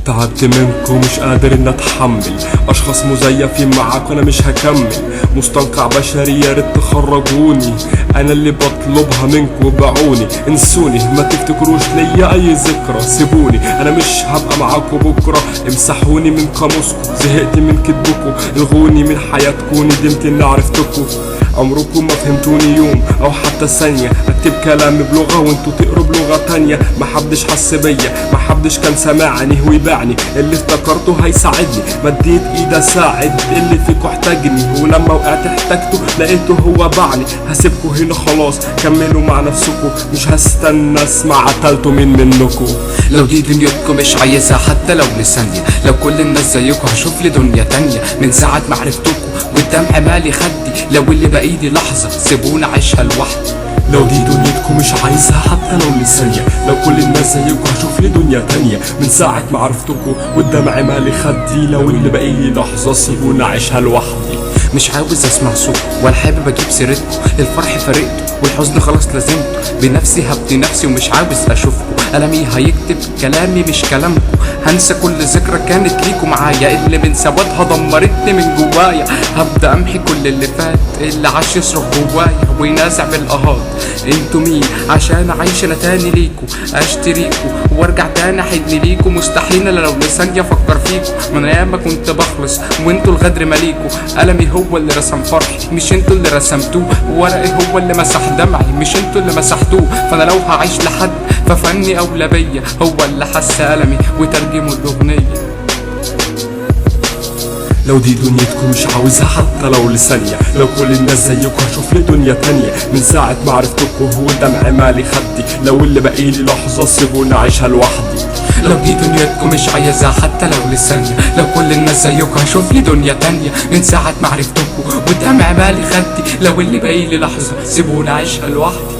تعبت منكم مش قادر ان اتحمل، اشخاص مزيفين معاك وانا مش هكمل، مستنقع بشري يا ريت تخرجوني، انا اللي بطلبها منكم باعوني، انسوني ما تفتكروش ليا اي ذكرى، سيبوني انا مش هبقى معاكم بكره، امسحوني من قاموسكم، زهقت من كدبكم، الغوني من حياتكم، ندمت اني عرفتكم، عمركم ما فهمتوني يوم او حتى ثانية، اكتب كلامي بلغة وانتوا تقروا بلغة تانية، محدش حس بيا محدش كان سامعني ويباعني، اللي افتكرته هيساعدني، مديت ايدي اساعد اللي فيكوا احتاجني، ولما وقعت احتاجته لقيته هو باعني، هسيبكوا هنا خلاص كملوا مع نفسكوا، مش هستنى اسمع قتلتوا مين منكوا. لو دي دنيتكم مش عايزها حتى لو لثانية، لو كل الناس زيكم هشوف لي دنيا تانية، من ساعة ما عرفتكم والدمع مالي خدي، لو اللي بايدي لحظة سيبوني اعيشها لوحدي. لو دي دنيتكم مش عايزها حتى لو لثانية، لو كل الناس زيكم هشوف لي دنيا تانية، من ساعة ما عرفتكم والدمع مالي خدي، لو اللي باقيلي لحظة سيبوني اعيشها لوحدي. مش عاوز اسمع صوت ولا حابب اجيب سيرتكم، الفرح فرقته والحزن خلاص لازمته، بنفسي هبني نفسي ومش عاوز اشوفكم، قلمي هيكتب كلامي مش كلامكم، هنسى كل ذكرى كانت ليكوا معايا، اللي من سوادها دمرتني من جوايا، هبدا امحي كل اللي فات، اللي عاش يصرخ جوايا وينازع بالقهات، انتوا مين عشان اعيش انا تاني ليكوا، اشتريكوا وارجع تاني احن ليكوا، مستحيل لو لثانية افكر فيكوا، من ايام ما كنت بخلص وانتوا الغدر ماليكوا، قلمي هو اللي رسم فرحي مش انتوا اللي رسمتوه، ورقي هو اللي مسح دمعي مش انتوا اللي مسحتوه، فانا لو هعيش لحد ففني اولى بيا، هو اللي حس ألمي وترجمه الاغنية. لو دي دنيتكم مش عاوزها حتى لو لثانية، لو كل الناس زيكم هشوف لي دنيا تانية، من ساعة ما عرفتكم هو الدمع مالي خدي، لو اللي باقيلي لحظة سيبوني اعيشها لوحدي. لو دي دنيتكم مش عايزها حتى لو لثانية، لو كل الناس زيكم هشوف لي دنيا تانية، من ساعة ما عرفتكم والدمع مالي خدي، لو اللي باقيلي لحظة سيبوني اعيشها لوحدي.